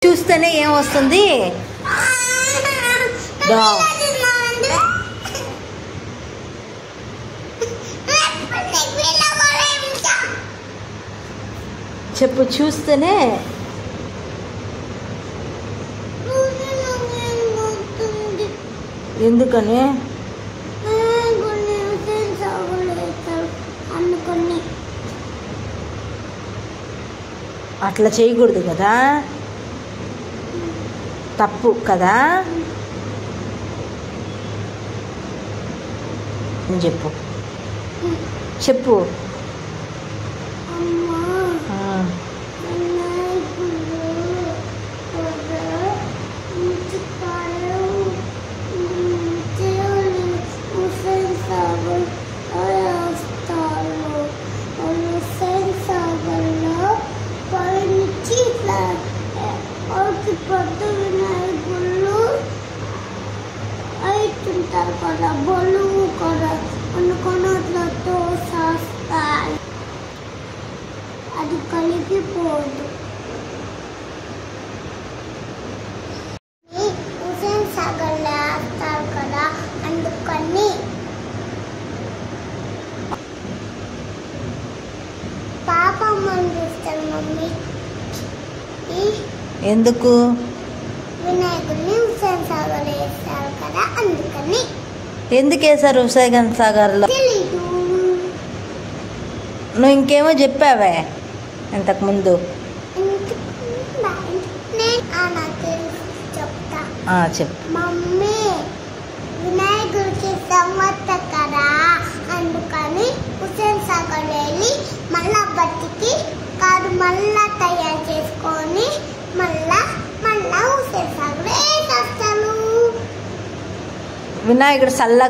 చూస్తేనే ఏం వస్తుంది? చెప్పు. చూస్తేనే ఎందుకని? అట్లా చేయకూడదు కదా, తప్పు కదా. చెప్పు చెప్పు. వినాయకులు అవుతుంటారు కదా, బలువు కదా అనుకున్నట్లతో శాస్త్రాలు అది కలిగిపోదు. హుసేన్ సాగర్లో వేస్తారు కదా, అందుకని పాపం అనిపిస్తారు మమ్మీ. ఎందుకు? వినాయకుడిని హుసేన్ సాగర్ వేస్తారు కదా, అందుకని. ఎందుకు వేసారు హుసేన్ సాగర్లో? తెలీదు. నువ్వు ఇంకేమో చెప్పావే ఇంతకుముందు. చెప్తా. చెప్పు. మమ్మీ వినాయకుడికి సంవత్సర కదా, అందుకని హుసేన్ సాగర్ వెళ్ళి మళ్ళా బతికి కాదు మళ్ళా తయారు చేసుకొని మళ్ళా హుసేన్ సాగర్ వేసేస్తాను. వినాయకుడు చల్లగా